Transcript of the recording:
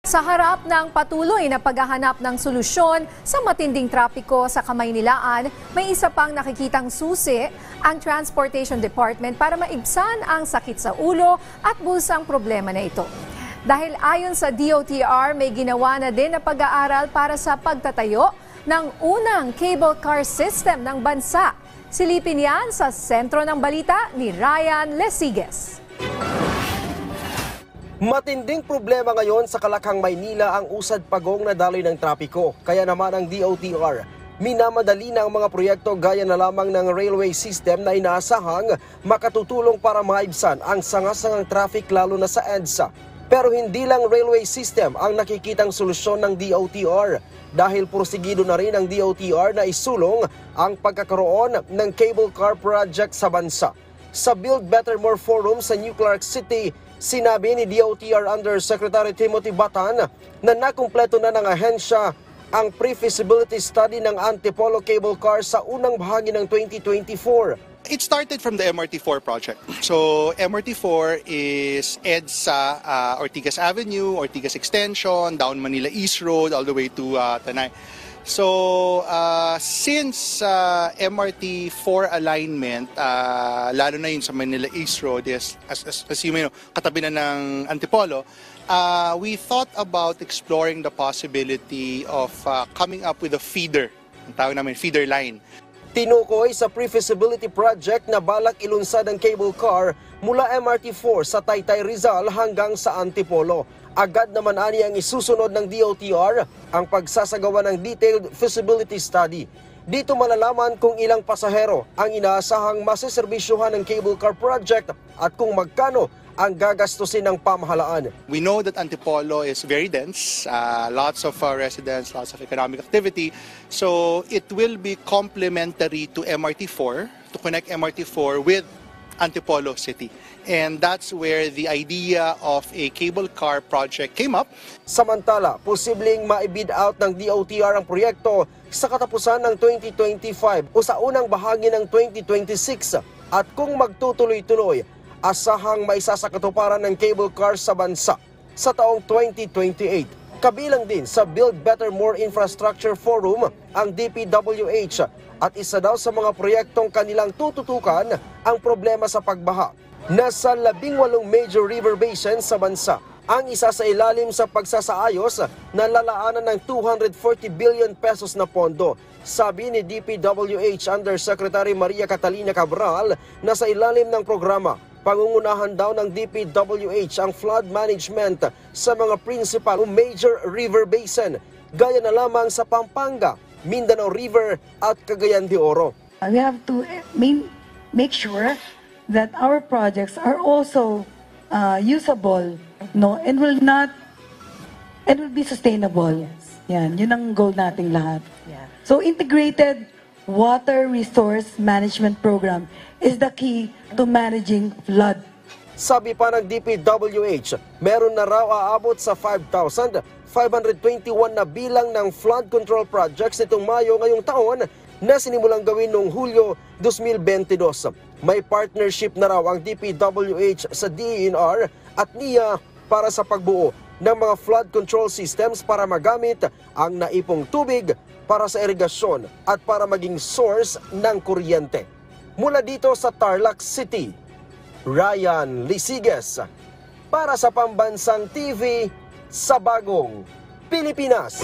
Sa harap ng patuloy na paghahanap ng solusyon sa matinding trapiko sa Kamaynilaan, may isa pang nakikitang susi ang Transportation Department para maibsan ang sakit sa ulo at busang problema na ito. Dahil ayon sa DOTR, may ginawa na din na pag-aaral para sa pagtatayo ng unang cable car system ng bansa. Silipin yan sa sentro ng balita ni Ryan Lesiges. Matinding problema ngayon sa Kalakhang, Maynila ang usad pagong na daloy ng trapiko. Kaya naman ang DOTR, minamadali na ang mga proyekto gaya na lamang ng railway system na inaasahang makatutulong para maibsan ang sangasangang traffic lalo na sa EDSA. Pero hindi lang railway system ang nakikitang solusyon ng DOTR dahil porsigido na rin ang DOTR na isulong ang pagkakaroon ng cable car project sa bansa. Sa Build Better More Forum sa New Clark City, sinabi ni DOTR Undersecretary Timothy Batan na nakumpleto na ng ahensya ang pre-feasibility study ng Antipolo Cable Car sa unang bahagi ng 2024. It started from the MRT4 project. So MRT4 is EDSA, Ortigas Avenue, Ortigas Extension, down Manila East Road, all the way to Tanay. So since MRT4 alignment, lalo na yun sa Manila East Road, is, as you may know, katabi na ng Antipolo, we thought about exploring the possibility of coming up with a feeder, ang tawag namin feeder line. Tinukoy sa pre-feasibility project na balak ilunsad ang cable car mula MRT4 sa Taytay Rizal hanggang sa Antipolo. Agad naman ani ang isusunod ng DOTR ang pagsasagawa ng detailed feasibility study. Dito malalaman kung ilang pasahero ang inaasahang maseserbisyuhan ng cable car project at kung magkano ang gagastusin ng pamahalaan. We know that Antipolo is very dense, lots of residents, lots of economic activity. So it will be complementary to MRT4, to connect MRT4 with Antipolo City. And that's where the idea of a cable car project came up. Samantala, posibleng ma-bid out ng DOTR ang proyekto sa katapusan ng 2025 o sa unang bahagi ng 2026. At kung magtutuloy-tuloy, asahang maisasakatuparan ng cable car sa bansa sa taong 2028. Kabilang din sa Build Better More Infrastructure Forum ang DPWH at isa daw sa mga proyektong kanilang tututukan ang problema sa pagbaha. Nasa 18 major river basins sa bansa ang isa sa ilalim sa pagsasaayos na lalaanan ng 240 billion pesos na pondo. Sabi ni DPWH Undersecretary Maria Catalina Cabral na sa ilalim ng programa, pangungunahan daw ng DPWH ang flood management sa mga principal major river basin, gaya na lamang sa Pampanga, Mindanao River at Cagayan de Oro. We have to make sure that our projects are also usable, no, and will be sustainable. Yan, yun ang goal nating lahat. So integrated water resource management program is the key to managing flood. Sabi pa ng DPWH, meron na raw aabot sa 5,521 na bilang ng flood control projects nitong Mayo ngayong taon na sinimulang gawin noong Hulyo 2022. May partnership na raw ang DPWH sa DENR at NIA para sa pagbuo ng mga flood control systems para magamit ang naipong tubig para sa irigasyon at para maging source ng kuryente. Mula dito sa Tarlac City, Ryan Lesiges para sa Pambansang TV sa Bagong Pilipinas.